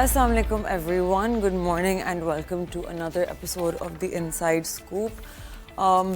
Assalamu alaikum everyone, good morning and welcome to another episode of the Inside Scoop.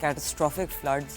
catastrophic floods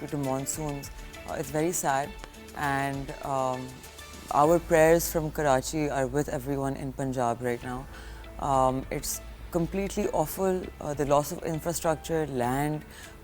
due to monsoons, it's very sad, and our prayers from Karachi are with everyone in Punjab right now. It's completely awful, the loss of infrastructure, land,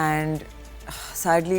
and sadly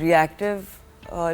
reactive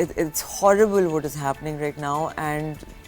It's horrible what is happening right now, and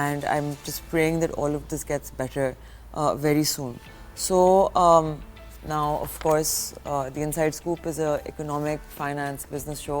and I'm just praying that all of this gets better very soon. So now of course the Inside Scoop is a economic, finance, business show.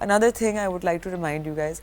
Another thing I would like to remind you guys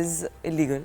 is illegal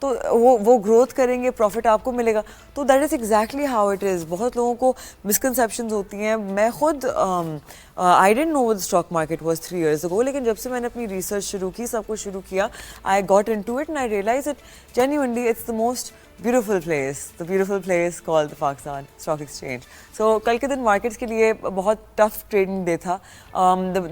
تو وہ growth کریں گے, profit آپ کو ملے گا. تو that is exactly how it is. بہت لوگوں کو مسکنسیپشنز ہوتی ہیں. میں خود I don't know the stock market was 3 years ago, لیکن جب سے میں نے اپنی ریسرچ شروع کی, سب کچھ شروع کیا, I got into it and I realized that genuinely it's the most beautiful place called the Pakistan Stock Exchange. So کل کے دن مارکیٹس کے لیے بہت ٹف ٹریڈنگ ڈے تھا.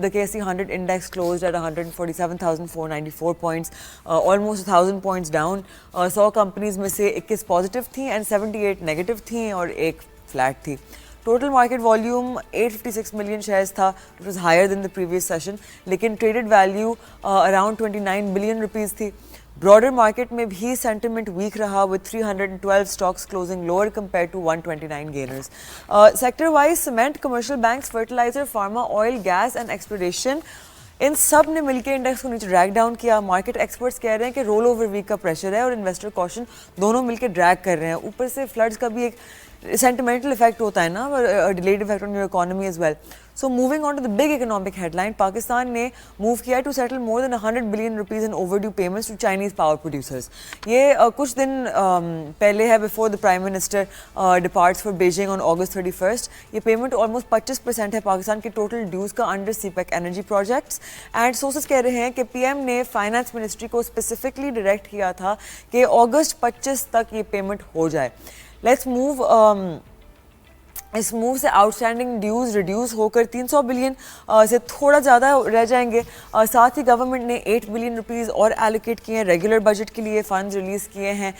The KSE 100 index closed at 147,494 points, almost 1,000 points down. 100 companies میں سے 21 positive تھیں and 78 negative تھیں اور ایک فلیٹ تھی. Total market volume 856 million shares تھا, it was higher than the previous session, لیکن traded value around 29 billion rupees تھی. براڈر مارکیٹ میں بھی سینٹیمنٹ ویک رہا with 312 stocks closing lower compared to 129 gainers. Sector wise cement, commercial banks, fertiliser, pharma, oil, gas and exploration, ان سب نے مل کے انڈیکس کو نیچے ڈریگ ڈاؤن کیا. مارکیٹ ایکسپرٹس کہہ رہے ہیں کہ رول اوور ویک کا پریشر ہے اور انویسٹر کوشن دونوں مل کے ڈریگ کر رہے ہیں. اوپر سے فلڈز کا بھی ایک سینٹیمنٹل افیکٹ ہوتا ہے نا, delayed effect on your economy as well. So moving on to the big economic headline, Pakistan نے move کیا to settle more than 100 billion rupees in overdue payments to Chinese power producers. یہ کچھ دن پہلے ہے before the Prime Minister departs for Beijing on August 31st. یہ payment almost 25% ہے پاکستان کے total dues کا under CPEC energy projects. And sources کہہ رہے ہیں کہ پی ایم نے فائنانس منسٹری کو اسپیسیفکلی ڈائریکٹ کیا تھا کہ اگست 25 تک یہ پیمنٹ ہو جائے. Let's move. اس موو سے آؤٹ اسٹینڈنگ ڈیوز ریڈیوس ہو کر 300 بلین سے تھوڑا زیادہ رہ جائیں گے. ساتھ ہی گورنمنٹ نے 8 بلین روپیز اور ایلوکیٹ کیے ہیں ریگولر بجٹ کے لیے, فنڈز ریلیز کیے ہیں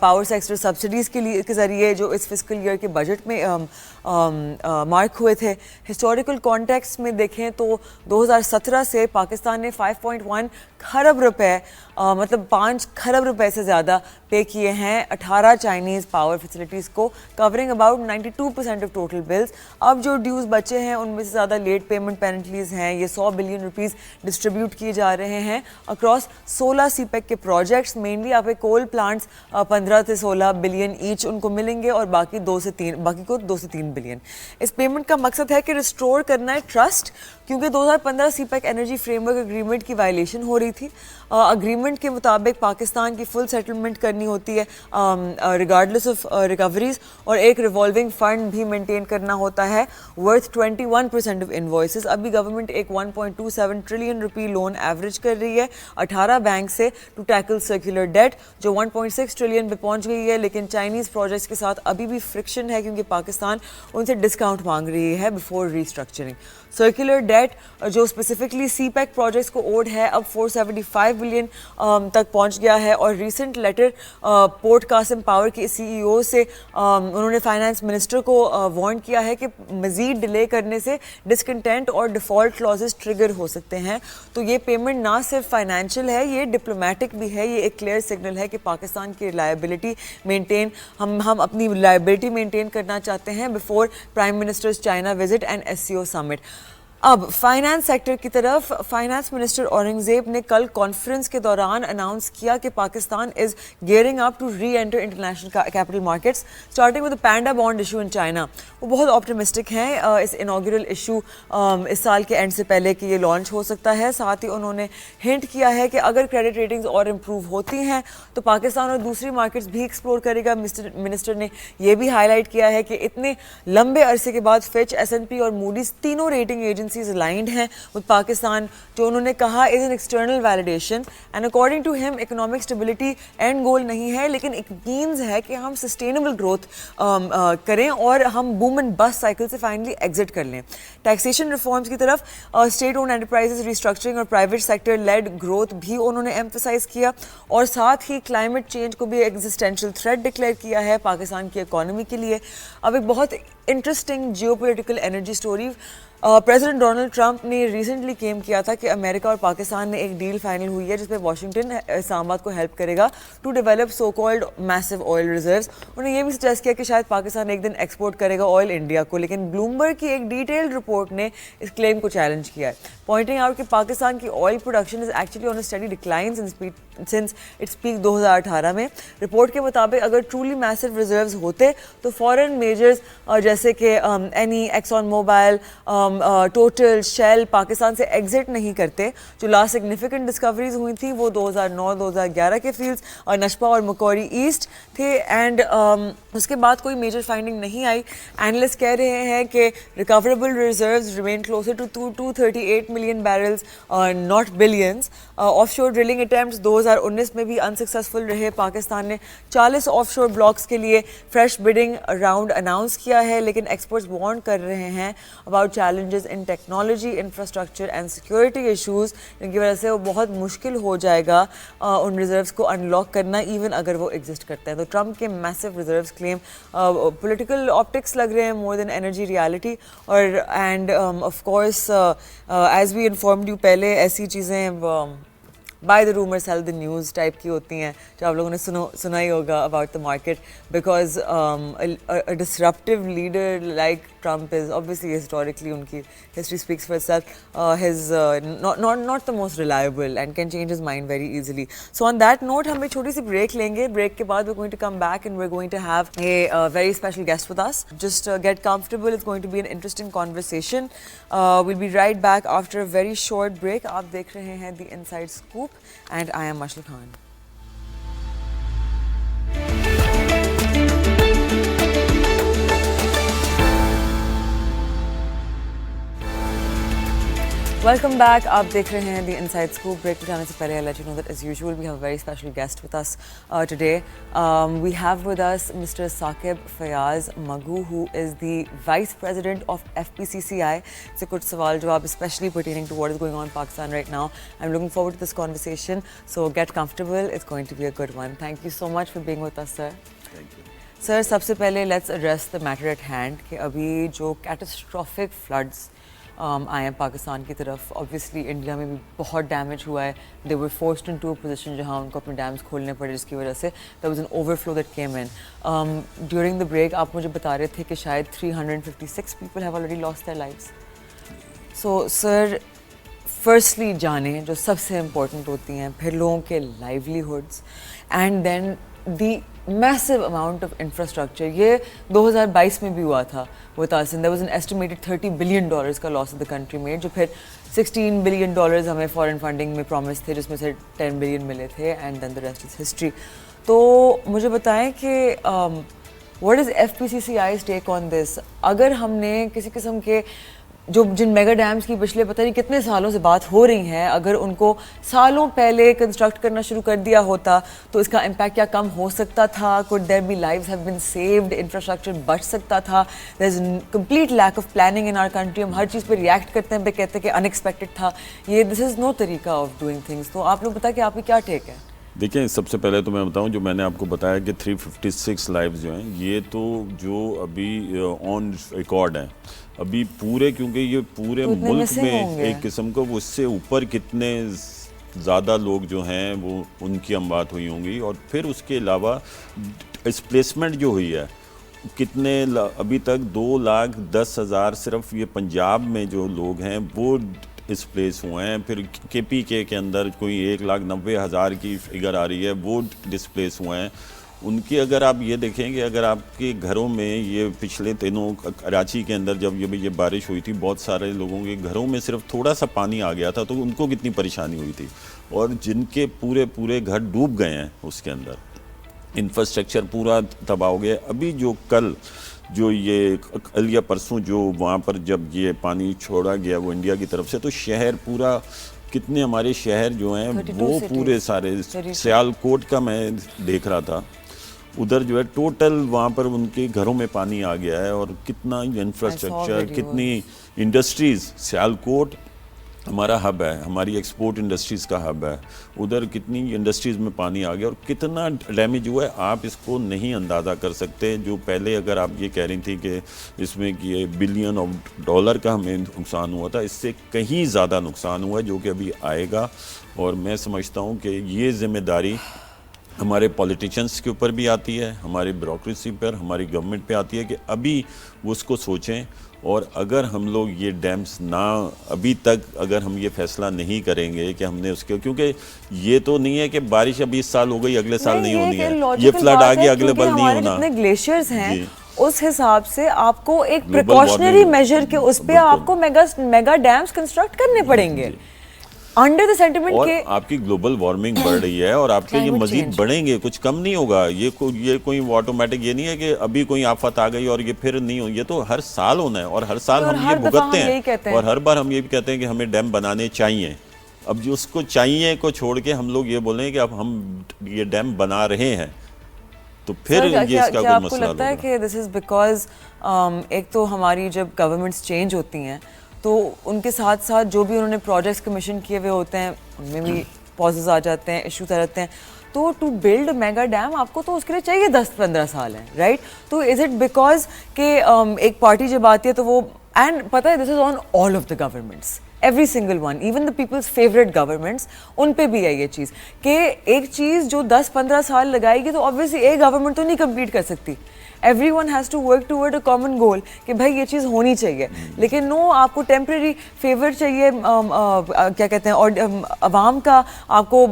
پاور سیکٹر سبسڈیز کے ذریعے جو اس فسکل ایئر کے بجٹ میں مارک ہوئے تھے. ہسٹوریکل کانٹیکس میں دیکھیں تو 2017 سے پاکستان نے 5.1 کھرب روپے مطلب 5 کھرب روپے سے زیادہ پے کیے ہیں 18 چائنیز پاور فیسلٹیز کو, covering about 92% of total bills. اب جو ڈیوز بچے ہیں ان میں سے زیادہ لیٹ پیمنٹ پینلٹیز ہیں. یہ 100 بلین روپیز ڈسٹریبیوٹ کیے جا رہے ہیں اکراس 16 سی پیک کے پروجیکٹس. مینلی آپ کے کول پلانٹس 15 سے 16 بلین ایچ ان کو ملیں گے اور باقی کو 2 سے 3 بلین. اس پیمنٹ کا مقصد ہے کہ ریسٹور کرنا ہے ٹرسٹ, کیونکہ 2015 CPEC energy framework agreement کی وائلیشن ہو رہی تھی. اگریمنٹ کے مطابق پاکستان کی فل سیٹلمنٹ کرنی ہوتی ہے ریگارڈلیس آف ریکوریز, اور ایک ریوالونگ فنڈ بھی مینٹین کرنا ہوتا ہے ورتھ 21% آف انوائسز. ابھی گورنمنٹ ایک 1.27 ٹریلین روپی لون ایوریج کر رہی ہے 18 بینک سے ٹو ٹیکل سرکولر ڈیٹ, جو 1.6 ٹریلین پہ پہنچ گئی ہے. لیکن چائنیز پروجیکٹس کے ساتھ ابھی بھی فرکشن ہے کیونکہ پاکستان ان سے ڈسکاؤنٹ مانگ رہی ہے بفور ریسٹرکچرنگ. سرکولر ڈیٹ جو اسپیسیفکلی سی پیک پروجیکٹس کو اوڈ ہے اب 475 بلین تک پہنچ گیا ہے. اور recent letter port Qasim power کے سی ای او سے انہوں نے فائنانس منسٹر کو وارن کیا ہے کہ مزید ڈیلے کرنے سے ڈسکنٹینٹ اور ڈیفالٹ کلازز ٹریگر ہو سکتے ہیں. تو یہ پیمنٹ نہ صرف فائنینشیل ہے, یہ ڈپلومیٹک بھی ہے. یہ ایک کلیئر سگنل ہے کہ پاکستان کی لائبلٹی مینٹین ہم اپنی لائبلٹی مینٹین کرنا چاہتے ہیں before prime minister's China visit and S C O summit. اب فائنانس سیکٹر کی طرف, فائنانس منسٹر اورنگزیب نے کل کانفرنس کے دوران اناؤنس کیا کہ Pakistan is gearing up to reenter international capital markets starting with panda bond issue in China. وہ بہت آپٹمسٹک ہیں اس انوگرل ایشو اس سال کے اینڈ سے پہلے کہ یہ لانچ ہو سکتا ہے. ساتھ ہی انہوں نے ہنٹ کیا ہے کہ اگر کریڈٹ ریٹنگز اور امپروو ہوتی ہیں تو پاکستان اور دوسری مارکیٹس بھی ایکسپلور کرے گا. منسٹر نے یہ بھی ہائی لائٹ کیا ہے کہ اتنے لمبے عرصے کے بعد فچ, ایس این پی اور موڈیز تینوں ریٹنگ ایجنسی aligned ہیں with پاکستان, جو انہوں نے کہا is an external validation and according to him economic stability end goal نہیں ہے, لیکن it means ہے کہ ہم sustainable growth کریں اور ہم boom and bust cycle سے finally exit کر لیں. Taxation reforms کی طرف state owned enterprises restructuring اور private sector led growth بھی انہوں نے emphasize کیا, اور ساتھ ہی climate change کو بھی existential threat declare کیا ہے پاکستان کی economy کے لیے. اب ایک بہت interesting geopolitical energy story, president Donald Trump نے ریسنٹلی کلیم کیا تھا کہ امریکہ اور پاکستان نے ایک ڈیل فائنل ہوئی ہے جس میں واشنگٹن اسلام آباد کو ہیلپ کرے گا to develop so called massive oil reserves. انہوں نے یہ بھی سجیسٹ کیا کہ شاید پاکستان ایک دن ایکسپورٹ کرے گا آئل انڈیا کو, لیکن بلومبرگ کی ایک ڈیٹیلڈ رپورٹ نے اس کلیم کو چیلنج کیا ہے, پوائنٹنگ آؤٹ کہ پاکستان کی oil production is actually on a steady decline since its peak 2018 میں. رپورٹ کے مطابق اگر ٹرولی میسو ریزروز ہوتے تو فارن میجرز جیسے جیسے کہ any axon mobile total shell Pakistan سے ایگزٹ نہیں کرتے. جو لاسٹ سگنیفیکنٹ ڈسکوریز ہوئی تھیں وہ 2009-2011 کے فیلڈس اور نشپا اور مکوری ایسٹ تھے, اینڈ اس کے بعد کوئی میجر فائنڈنگ نہیں آئی. اینالسٹ کہہ رہے ہیں کہ recoverable reserves remain closer to 238 million barrels not billions. Offshore drilling attempts 2019 میں بھی انسکسیسفل رہے. پاکستان نے 40 آف شور بلاکس کے لیے فریش بڈنگ راؤنڈ اناؤنس کیا ہے, لیکن ایکسپرٹس وارن کر رہے ہیں about challenges in technology, infrastructure and security issues, جن کی وجہ سے وہ بہت مشکل ہو جائے گا ان ریزروز کو ان لاک کرنا, ایون اگر وہ ایگزسٹ کرتے ہیں. تو ٹرمپ کے massive reserves claim political optics لگ رہے ہیں مور دین انرجی ریالٹی. اور and of course as we informed you, پہلے ایسی چیزیں buy the rumour sell the news type کی ہوتی ہیں جو آپ لوگوں نے سنا ہی ہوگا about the market, because disruptive leader like Trump is obviously historically ان کی history speaks for itself, his not the most reliable and can change his mind very easily. So on that note ہم ایک چھوٹی سی break لیں گے. Break کے بعد we're going to come back and we're going to have a very special guest with us. Just get comfortable, it's going to be an interesting conversation. We'll be right back after a very short break. آپ دیکھ رہے ہیں The Inside Scoop and I am Mashal Khan. Welcome back. آپ دیکھ رہے ہیں The Inside Scoop. Break پہ جانے سے پہلے I'll let you know that as usual we have a very special guest with us today. We have with us Mr. Saqib Fayaz Magoo, who is the Vice President of FPCCI. سے کچھ سوال جواب especially pertaining to what is going on in Pakistan right now. I'm looking forward to this conversation. So get comfortable. It's going to be a good one. Thank you so much for being with us, sir. Thank you. Sir, سب سے پہلے let's address the matter at hand کہ ابھی جو catastrophic floods آئے ہیں پاکستان کی طرف. obviously India میں بھی بہت ڈیمیج ہوا ہے. they were forced into a position جہاں ان کو اپنے ڈیمز کھولنے پڑے, جس کی وجہ سے there was an overflow that came in. during the break آپ مجھے بتا رہے تھے کہ شاید 356 people have already lost their lives. so sir, firstly جانیں جو سب سے امپورٹنٹ ہوتی ہیں, پھر لوگوں کے livelihoods, and then the massive amount of infrastructure. یہ 2022 میں بھی ہوا تھا with us, and there was an estimated $30 billion کا loss of the country made, جو پھر $16 billion ہمیں فارن فنڈنگ میں پرومس تھے, جس میں سے 10 billion ملے تھے, and then the rest is history. تو مجھے بتائیں کہ what is FPCCI's take on this? اگر ہم نے کسی قسم کے جن میگا ڈیمز کی پچھلے پتہ نہیں کتنے سالوں سے بات ہو رہی ہیں, اگر ان کو سالوں پہلے کنسٹرکٹ کرنا شروع کر دیا ہوتا تو اس کا امپیکٹ کیا کم ہو سکتا تھا؟ could there be lives have been saved, infrastructure بچ سکتا تھا؟ there is complete lack of planning in our country. ہم ہر چیز پہ ریئیکٹ کرتے ہیں, پہ کہتے ہیں کہ ان ایکسپیکٹڈ تھا. یہ this is no طریقہ آف ڈوئنگ تھنگس. تو آپ لوگ بتائیں کہ آپ کی کیا ٹیک ہے؟ دیکھیں, سب سے پہلے تو میں بتاؤں, جو میں نے آپ کو بتایا کہ 356 لائیوز جو ہیں, یہ تو جو ابھی آن ریکارڈ ہیں ابھی پورے, کیونکہ یہ پورے ملک میں ایک قسم کو اس سے اوپر کتنے زیادہ لوگ جو ہیں وہ ان کی اموات ہوئی ہوں گی. اور پھر اس کے علاوہ ڈسپلیسمنٹ جو ہوئی ہے کتنے, ابھی تک 2,10,000 صرف یہ پنجاب میں جو لوگ ہیں وہ ڈسپلیس ہوئے ہیں. پھر کے پی کے اندر کوئی 1,90,000 کی فگر آ رہی ہے, وہ ڈسپلیس ہوئے ہیں. ان کی اگر آپ یہ دیکھیں کہ اگر آپ کے گھروں میں یہ پچھلے دنوں کراچی کے اندر جب یہ بارش ہوئی تھی, بہت سارے لوگوں کے گھروں میں صرف تھوڑا سا پانی آ گیا تھا, تو ان کو کتنی پریشانی ہوئی تھی, اور جن کے پورے گھر ڈوب گئے ہیں, اس کے اندر انفراسٹرکچر پورا تباہ ہو گیا. ابھی جو کل یا پرسوں جو وہاں پر جب یہ پانی چھوڑا گیا وہ انڈیا کی طرف سے, تو شہر پورا, کتنے ہمارے شہر جو ہیں وہ پورے سارے, سیالکوٹ کا میں دیکھ رہا تھا, ادھر جو ہے ٹوٹل وہاں پر ان کے گھروں میں پانی آ گیا ہے. اور کتنا انفراسٹرکچر, کتنی انڈسٹریز, سیالکوٹ ہمارا ہب ہے, ہماری ایکسپورٹ انڈسٹریز کا ہب ہے, ادھر کتنی انڈسٹریز میں پانی آ گیا اور کتنا ڈیمیج ہوا ہے, آپ اس کو نہیں اندازہ کر سکتے. جو پہلے اگر آپ یہ کہہ رہی تھی کہ اس میں کہ $1 بلین کا ہمیں نقصان ہوا تھا, اس سے کہیں زیادہ نقصان ہوا ہے جو کہ ابھی آئے گا. اور میں سمجھتا ہوں کہ یہ ذمہ داری ہمارے پولیٹیشنس کے اوپر بھی آتی ہے, ہماری بیوروکریسی پر, ہماری گورنمنٹ پہ آتی ہے کہ ابھی وہ اس کو سوچیں. اور اگر ہم لوگ یہ ڈیمز ابھی تک اگر ہم یہ فیصلہ نہیں کریں گے کہ ہم نے اس کے, کیونکہ یہ تو نہیں ہے کہ بارش ابھی اس سال ہو گئی اگلے سال نہیں ہونی ہے, یہ فلڈ آ گیا اگلے بل نہیں ہونا. جتنے گلیشیئرز ہیں اس حساب سے آپ کو ایک پریکاشنری میجر کے اس پہ آپ کو میگا ڈیمز کنسٹرکٹ کرنے پڑیں گے انڈر دا سینٹیمنٹ کے آپ کی گلوبل وارمنگ بڑھ رہی ہے اور آپ کے یہ مزید بڑھیں گے, کچھ کم نہیں ہوگا. یہ کوئی آٹومیٹک یہ نہیں ہے کہ ابھی کوئی آفت آ گئی اور یہ پھر نہیں ہو, یہ تو ہر سال ہونا ہے اور ہر سال ہم یہ بھگتتے ہیں اور ہر بار ہم یہ بھی کہتے ہیں کہ ہمیں ڈیم بنانے چاہیے. اب جو اس کو چاہیے کو چھوڑ کے ہم لوگ یہ بولیں کہ اب ہم یہ ڈیم بنا رہے ہیں تو پھر یہ اس کا کوئی مسئلہ ہوگا. آپ کو لگتا ہے کہ دس از بیکاز ایک تو ہماری جب گورنمنٹس چینج ہوتی ہیں تو ان کے ساتھ ساتھ جو بھی انہوں نے پروجیکٹس کمیشن کیے ہوئے ہوتے ہیں ان میں بھی پازز آ جاتے ہیں, ایشوز آ جاتے ہیں, تو ٹو بلڈ میگا ڈیم آپ کو تو اس کے لیے چاہیے 10-15 سال ہیں, رائٹ. تو از اٹ بیکاز کہ ایک پارٹی جب آتی ہے تو وہ, اینڈ پتہ ہے this is on all of the governments, every single one, even the people's favourite governments, ان پہ بھی ہے یہ چیز کہ ایک چیز جو 10-15 سال لگائے گی تو آبویسلی ایک گورنمنٹ تو نہیں کمپلیٹ کر سکتی. Everyone has to work toward a common goal کہ بھائی یہ چیز ہونی چاہیے. لیکن نو, آپ کو ٹیمپریری فیور چاہیے, کیا کہتے ہیں, اور عوام کا آپ کو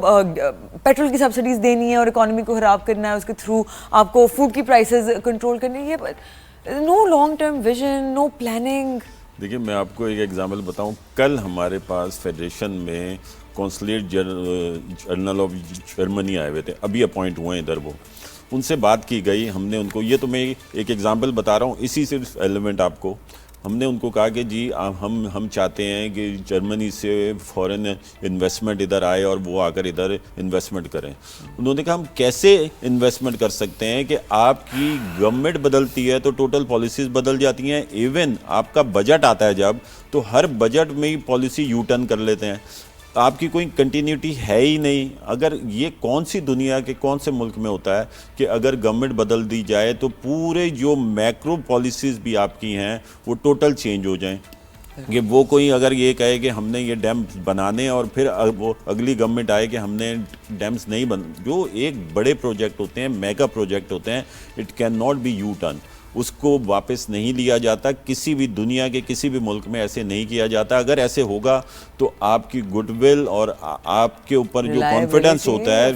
پیٹرول کی سبسڈیز دینی ہے اور اکانومی کو خراب کرنا ہے, اس کے تھرو آپ کو فوڈ کی پرائسز کنٹرول کرنی ہے. نو لانگ ٹرم ویژن, نو پلاننگ. دیکھیے میں آپ کو ایک ایگزامپل بتاؤں. کل ہمارے پاس فیڈریشن میں کونسلیٹ جنرل آف جرمنی آئے ہوئے تھے, ابھی اپوائنٹ ہوئے ہیں ادھر. وہ ان سے بات کی گئی, ہم نے ان کو, یہ تو میں ایک ایگزامپل بتا رہا ہوں اسی سے ایلیمنٹ آپ کو, ہم نے ان کو کہا کہ جی ہم چاہتے ہیں کہ جرمنی سے فورن انویسٹمنٹ ادھر آئے اور وہ آ کر ادھر انویسٹمنٹ کریں. انہوں نے کہا ہم کیسے انویسٹمنٹ کر سکتے ہیں کہ آپ کی گورنمنٹ بدلتی ہے تو ٹوٹل پالیسیز بدل جاتی ہیں. ایون آپ کا بجٹ آتا ہے جب, تو ہر بجٹ میں ہی پالیسی یو ٹرن کر لیتے ہیں. آپ کی کوئی کنٹینیوٹی ہے ہی نہیں. اگر یہ کون سی دنیا کے کون سے ملک میں ہوتا ہے کہ اگر گورنمنٹ بدل دی جائے تو پورے جو میکرو پالیسیز بھی آپ کی ہیں وہ ٹوٹل چینج ہو جائیں. کہ وہ کوئی اگر یہ کہے کہ ہم نے یہ ڈیم بنانے اور پھر وہ اگلی گورنمنٹ آئے کہ ہم نے ڈیمز نہیں جو ایک بڑے پروجیکٹ ہوتے ہیں, میگا پروجیکٹ ہوتے ہیں, it can not be U turn. اس کو واپس نہیں لیا جاتا. کسی بھی دنیا کے کسی بھی ملک میں ایسے نہیں کیا جاتا. اگر ایسے ہوگا تو آپ کی گڈ ول اور آپ کے اوپر جو کانفیڈنس ہوتا ہے,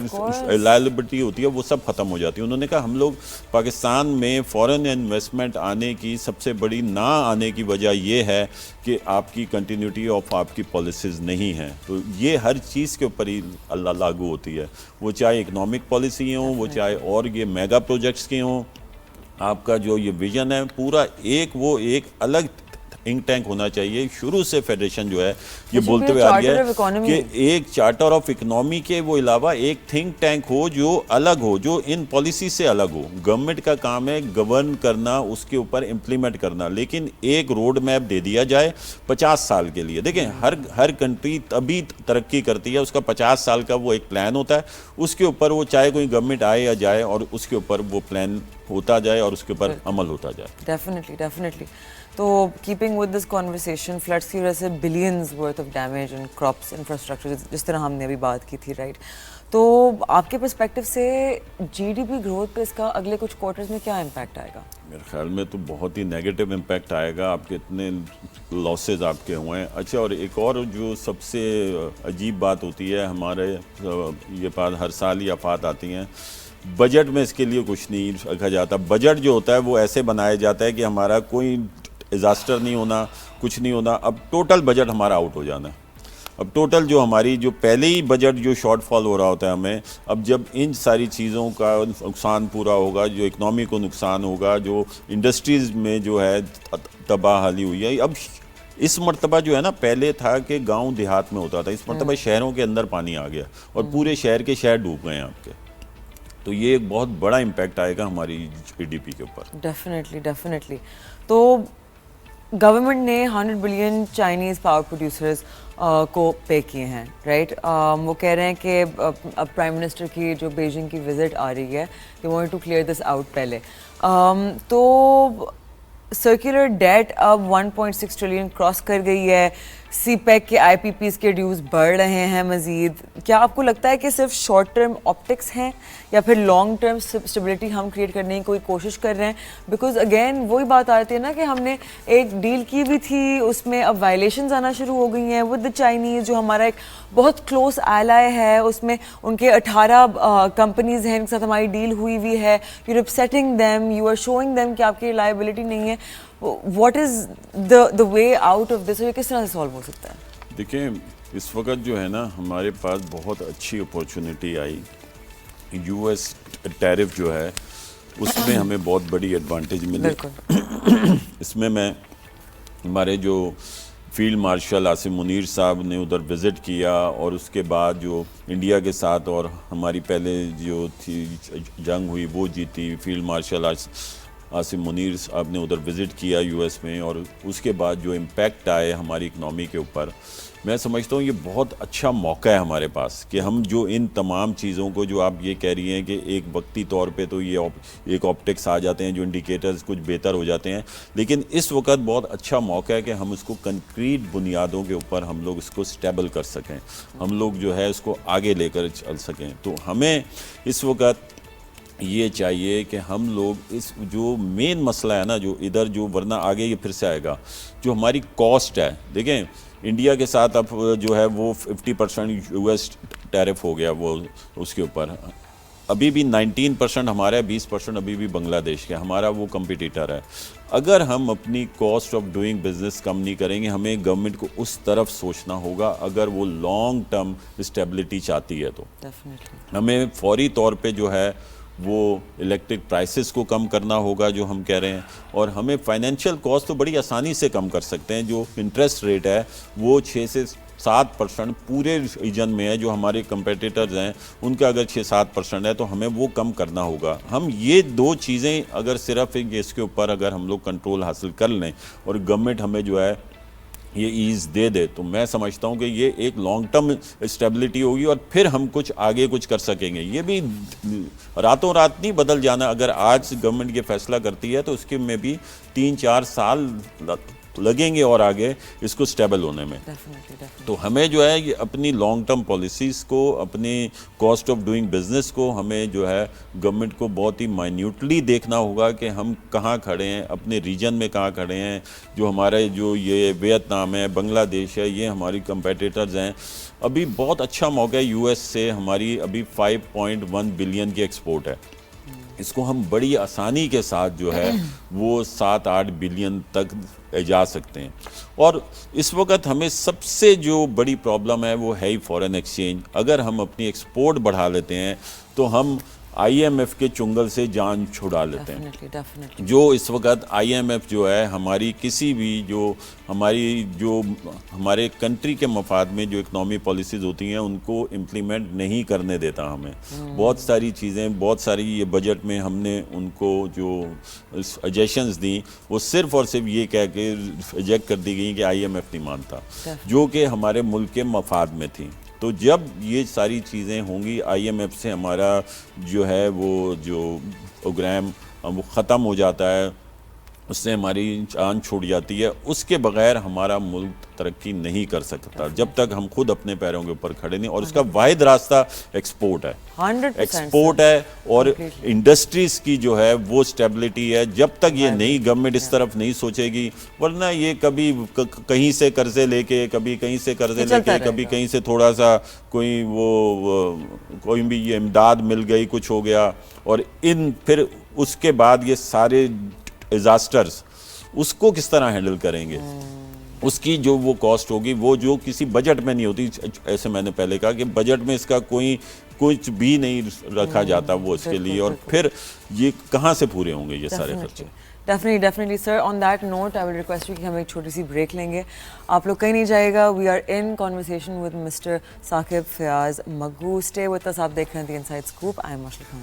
ریلائبلٹی ہوتی ہے, وہ سب ختم ہو جاتی ہے. انہوں نے کہا ہم لوگ پاکستان میں فورن انویسٹمنٹ آنے کی سب سے بڑی نہ آنے کی وجہ یہ ہے کہ آپ کی کنٹینیوٹی آف آپ کی پالیسیز نہیں ہیں. تو یہ ہر چیز کے اوپر ہی اللہ لاگو ہوتی ہے, وہ چاہے اکنامک پالیسی ہوں, وہ چاہے اور یہ میگا پروجیکٹس کے ہوں. آپ کا جو یہ ویژن ہے پورا وہ ایک الگ تھنک ٹینک ہونا چاہیے. شروع سے فیڈریشن جو ہے یہ بولتے ہوئے آ رہی ہے کہ ایک چارٹر آف اکنامی کے وہ علاوہ ایک تھنک ٹینک ہو جو الگ ہو, جو ان پالیسی سے الگ ہو. گورنمنٹ کا کام ہے گورن کرنا, اس کے اوپر امپلیمنٹ کرنا, لیکن ایک روڈ میپ دے دیا جائے 50 سال کے لیے. دیکھیں ہر کنٹری تبھی ترقی کرتی ہے, اس کا 50 سال کا وہ ایک پلان ہوتا ہے, اس کے اوپر وہ چاہے کوئی گورنمنٹ آئے یا جائے اور اس کے اوپر وہ پلان ہوتا جائے اور اس کے اوپر عمل ہوتا جائے. ڈیفینیٹلی. تو keeping with this conversation, floods کی وجہ سے billions worth of damage in crops, infrastructure, جس طرح ہم نے ابھی بات کی تھی, رائٹ. تو آپ کے پرسپیکٹو سے جی ڈی پی گروتھ پہ اس کا اگلے کچھ کوارٹرز میں کیا امپیکٹ آئے گا؟ میرے خیال میں تو بہت ہی نیگیٹو امپیکٹ آئے گا. آپ کے اتنے لاسز آپ کے ہوئے ہیں. اچھا, اور ایک اور جو سب سے عجیب بات ہوتی ہے, ہمارے یہ بات ہر سال ہی آفات آتی ہیں, بجٹ میں اس کے لیے کچھ نہیں رکھا جاتا. بجٹ جو ہوتا ہے وہ ایسے بنایا جاتا ہے کہ ہمارا کوئی ڈیزاسٹر نہیں ہونا, کچھ نہیں ہونا. اب ٹوٹل بجٹ ہمارا آؤٹ ہو جانا ہے. اب ٹوٹل جو ہماری جو پہلے ہی بجٹ جو شارٹ فال ہو رہا ہوتا ہے ہمیں, اب جب ان ساری چیزوں کا نقصان پورا ہوگا, جو اکنامی کو نقصان ہوگا, جو انڈسٹریز میں جو ہے تباہ حالی ہوئی ہے. اب اس مرتبہ جو ہے نا, پہلے تھا کہ گاؤں دیہات میں ہوتا تھا, اس مرتبہ شہروں کے اندر پانی آ گیا اور پورے شہر کے شہر ڈوب گئے ہیں آپ کے. تو یہ ایک بہت بڑا امپیکٹ آئے گا ہماری جی ڈی پی کے اوپر. ڈیفینیٹلی. تو گورنمنٹ نے 100 بلین چائنیز پاور پروڈیوسرز کو پے کیے ہیں, رائٹ. وہ کہہ رہے ہیں کہ پرائم منسٹر کی جو بیجنگ کی وزٹ آ رہی ہے, they want to clear this out پہلے. تو سرکولر ڈیٹ اب 1.6 ٹریلین کراس کر گئی ہے. سی پیک کے آئی پی پیز کے ڈیوز بڑھ رہے ہیں مزید. کیا آپ کو لگتا ہے کہ صرف شارٹ ٹرم آپٹکس ہیں یا پھر لانگ ٹرم اسٹیبلٹی ہم کریٹ کرنے کی کوئی کوشش کر رہے ہیں؟ بیکاز اگین وہی بات آتی ہے نا کہ ہم نے ایک ڈیل کی بھی تھی, اس میں اب وائلیشنز آنا شروع ہو گئی ہیں ود دا چائنیز, جو ہمارا ایک بہت کلوز ایلائی ہے. اس میں ان کے 18 کمپنیز ہیں جن کے ساتھ ہماری ڈیل ہوئی ہے. You are upsetting them, you are showing them کہ آپ کی لائبلٹی نہیں ہے. What is the way out of this, یہ کس طرح سے سالو ہو سکتا ہے؟ دیکھیں اس وقت جو ہے نا ہمارے پاس بہت اچھی اپورچونیٹی آئی. یو ایس ٹیرف جو ہے اس میں ہمیں بہت بڑی ایڈوانٹیج ملی. اس میں ہمارے جو فیلڈ مارشل عاصم منیر صاحب نے ادھر وزٹ کیا, اور اس کے بعد جو انڈیا کے ساتھ اور ہماری پہلے جو تھی جنگ ہوئی وہ جیتی. فیلڈ مارشل عاصم منیر صاحب نے ادھر وزٹ کیا یو ایس میں, اور اس کے بعد جو امپیکٹ آئے ہماری اکنامی کے اوپر, میں سمجھتا ہوں یہ بہت اچھا موقع ہے ہمارے پاس کہ ہم جو ان تمام چیزوں کو جو آپ یہ کہہ رہی ہیں کہ ایک وقتی طور پہ تو یہ ایک آپٹکس آ جاتے ہیں, جو انڈیکیٹرز کچھ بہتر ہو جاتے ہیں, لیکن اس وقت بہت اچھا موقع ہے کہ ہم اس کو کنکریٹ بنیادوں کے اوپر ہم لوگ اس کو اسٹیبل کر سکیں, ہم لوگ جو ہے اس کو آگے لے کر چل سکیں. تو ہمیں اس وقت یہ چاہیے کہ ہم لوگ اس جو مین مسئلہ ہے نا جو ادھر جو ورنہ آگے یہ پھر سے آئے گا, جو ہماری کاسٹ ہے. دیکھیں انڈیا کے ساتھ اب جو ہے وہ 50% یو ایس ٹیرف ہو گیا وہ اس کے اوپر, ابھی بھی 19% ہمارا ہے, 20% ابھی بھی بنگلہ دیش کا, ہمارا وہ کمپیٹیٹر ہے. اگر ہم اپنی کاسٹ آف ڈوئنگ بزنس کم نہیں کریں گے, ہمیں گورنمنٹ کو اس طرف سوچنا ہوگا اگر وہ لانگ ٹرم اسٹیبلٹی چاہتی ہے. تو ہمیں فوری طور پہ جو ہے وہ الیکٹرک پرائسز کو کم کرنا ہوگا جو ہم کہہ رہے ہیں, اور ہمیں فائنینشیل کاسٹ تو بڑی آسانی سے کم کر سکتے ہیں. جو انٹرسٹ ریٹ ہے وہ 6 سے 7% پورے ریجن میں ہے, جو ہمارے کمپیٹیٹرز ہیں ان کا اگر 6-7% ہے تو ہمیں وہ کم کرنا ہوگا. ہم یہ دو چیزیں اگر صرف اس کے اوپر اگر ہم لوگ کنٹرول حاصل کر لیں اور گورنمنٹ ہمیں جو ہے یہ ایز دے دے, تو میں سمجھتا ہوں کہ یہ ایک لانگ ٹرم اسٹیبلٹی ہوگی, اور پھر ہم کچھ آگے کچھ کر سکیں گے. یہ بھی راتوں رات نہیں بدل جانا. اگر آج گورنمنٹ یہ فیصلہ کرتی ہے تو اس کے میں بھی 3-4 سال لگیں گے اور آگے اس کو سٹیبل ہونے میں. تو ہمیں جو ہے یہ اپنی لانگ ٹرم پالیسیز کو, اپنی کاسٹ آف ڈوئنگ بزنس کو ہمیں جو ہے گورنمنٹ کو بہت ہی مائنیوٹلی دیکھنا ہوگا کہ ہم کہاں کھڑے ہیں, اپنے ریجن میں کہاں کھڑے ہیں. جو ہمارے جو یہ ویتنام ہے, بنگلہ دیش ہے, یہ ہماری کمپیٹیٹرز ہیں. ابھی بہت اچھا موقع ہے یو ایس سے, ہماری ابھی 5.1 بلین کی ایکسپورٹ ہے. اس کو ہم بڑی آسانی کے ساتھ جو ہے وہ 7-8 بلین تک جا سکتے ہیں. اور اس وقت ہمیں سب سے جو بڑی پرابلم ہے وہ ہے ہی فورن ایکسچینج. اگر ہم اپنی ایکسپورٹ بڑھا لیتے ہیں تو ہم آئی ایم ایف کے چنگل سے جان چھڑا لیتے ہیں. جو اس وقت آئی ایم ایف جو ہے ہماری کسی بھی جو ہمارے کنٹری کے مفاد میں جو اکنامی پالیسیز ہوتی ہیں ان کو امپلیمنٹ نہیں کرنے دیتا ہمیں. بہت ساری چیزیں, بہت ساری یہ بجٹ میں ہم نے ان کو جو سجیشنز دیں وہ صرف اور صرف یہ کہہ کے ریجیکٹ کر دی گئی کہ آئی ایم ایف نہیں مانتا, جو کہ ہمارے ملک کے مفاد میں تھیں. تو جب یہ ساری چیزیں ہوں گی, آئی ایم ایف سے ہمارا جو ہے وہ جو پروگرام وہ ختم ہو جاتا ہے, اس سے ہماری جان چھوٹ جاتی ہے. اس کے بغیر ہمارا ملک ترقی نہیں کر سکتا جب تک ہم خود اپنے پیروں کے اوپر کھڑے نہیں. اور اس کا واحد راستہ ایکسپورٹ ہے, ایکسپورٹ ہے, اور انڈسٹریز کی جو ہے وہ سٹیبلٹی ہے. جب تک یہ نئی گورنمنٹ اس طرف نہیں سوچے گی, ورنہ یہ کبھی کہیں سے قرضے لے کے, کبھی کہیں سے قرضے لے کے, کبھی کہیں سے تھوڑا سا کوئی بھی یہ امداد مل گئی, کچھ ہو گیا, اور پھر اس کے بعد یہ سارے ڈیزاسٹرز اس کو کس طرح ہینڈل کریں گے. اس کی جو وہ کاسٹ ہوگی وہ جو کسی بجٹ میں نہیں ہوتی. ایسے میں نے پہلے کہا کہ بجٹ میں اس کا کچھ بھی نہیں رکھا جاتا وہ اس کے لیے, اور پھر یہ کہاں سے پورے ہوں گے یہ سارے خرچے. Definitely sir. On that note I will request you کہ ہم ایک چھوٹی سی بریک لیں گے. آپ لوگ کہیں نہیں جائے گا. We are in conversation with mister Saqib Fayyaz Magoo. Stay with us. آپ دیکھ رہے ہیں the inside scope. I am Mashriq Khan.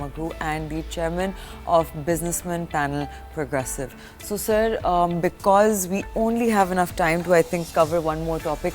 Maghroor, and the Chairman of Businessman Panel Progressive. So, sir, because we only have enough time to, I think, cover one more topic,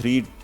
3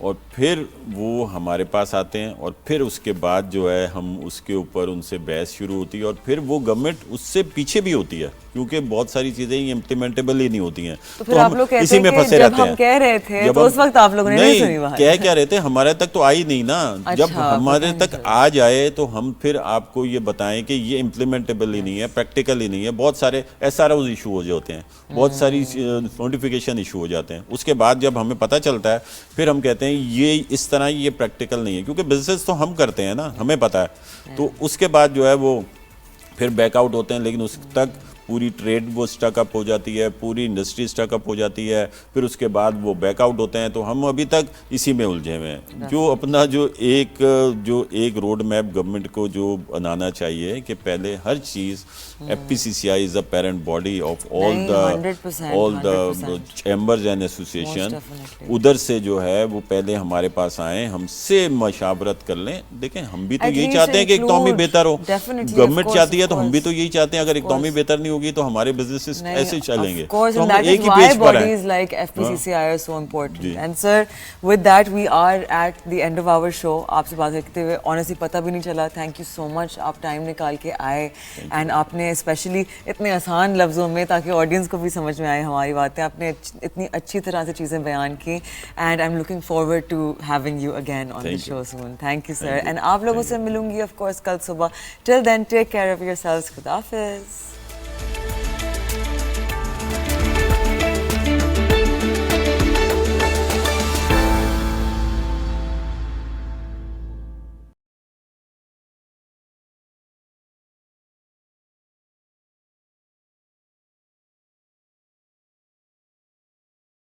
اور پھر وہ ہمارے پاس آتے ہیں اور پھر اس کے بعد جو ہے ہم اس کے اوپر ان سے بحث شروع ہوتی ہے اور پھر وہ گورنمنٹ اس سے پیچھے بھی ہوتی ہے کیونکہ بہت ساری چیزیں یہ امپلیمنٹیبل ہی نہیں ہوتی ہیں. تو ہم اسی میں پھنسے رہتے ہیں. جب ہم کہہ رہے تھے تو اس وقت آپ لوگوں نے نہیں سنی بات. کہہ کیا رہے تھے, ہمارے تک تو آئی نہیں نا. جب ہمارے تک آ جائے تو ہم پھر آپ کو یہ بتائیں کہ یہ امپلیمنٹیبل ہی نہیں ہے, پریکٹیکل ہی نہیں ہے. بہت سارے ایس آر اوز ایشو ہو جاتے ہیں, بہت ساری نوٹیفیکیشن ایشو ہو جاتے ہیں. اس کے بعد جب ہمیں پتہ چلتا ہے پھر ہم کہتے ہیں یہ اس طرح یہ پریکٹیکل نہیں ہے, کیونکہ بزنس تو ہم کرتے ہیں نا, ہمیں پتہ ہے. تو اس کے بعد جو ہے وہ پھر بیک آؤٹ ہوتے ہیں, لیکن اس تک پوری ٹریڈ وہ اسٹک اپ ہو جاتی ہے, پوری انڈسٹری اسٹک اپ ہو جاتی ہے. پھر اس کے بعد وہ بیک آؤٹ ہوتے ہیں. تو ہم ابھی تک اسی میں الجھے ہوئے ہیں. جو اپنا جو ایک روڈ میپ گورنمنٹ کو جو بنانا چاہیے کہ پہلے ہر چیز FPCCI is the parent body of all the chambers and association. ادھر سے جو ہے وہ پہلے ہمارے پاس آئیں, ہم سے مشاورت کر لیں. دیکھیں ہم بھی تو یہی چاہتے ہیں کہ اکنامی بہتر ہو, گورنمنٹ چاہتی ہے تو ہم بھی تو یہی چاہتے ہیں. اگر اکنامی بہتر نہیں ہوگی تو ہمارے بزنسز ایسے چلیں گے. تو ہم ایک ہی پیج پر ہیں. Bodies like FPCCI are so important. And sir, with that we are at the end of our show. آپ سے بات کرتے ہوئے honestly پتہ بھی نہیں چلا. Thank you so much. آپ ٹائم نکال کے آئے and آپ نے اسپیشلی اتنے آسان لفظوں میں تاکہ آڈینس کو بھی سمجھ میں آئے ہماری باتیں, آپ نے اتنی اچھی طرح سے چیزیں بیان کی. And I am looking forward to having you again on the show soon. Thank you sir. And آپ لوگوں سے ملوں گی آف کورس کل صبح. Till then take care of yourselves. خدا حافظ.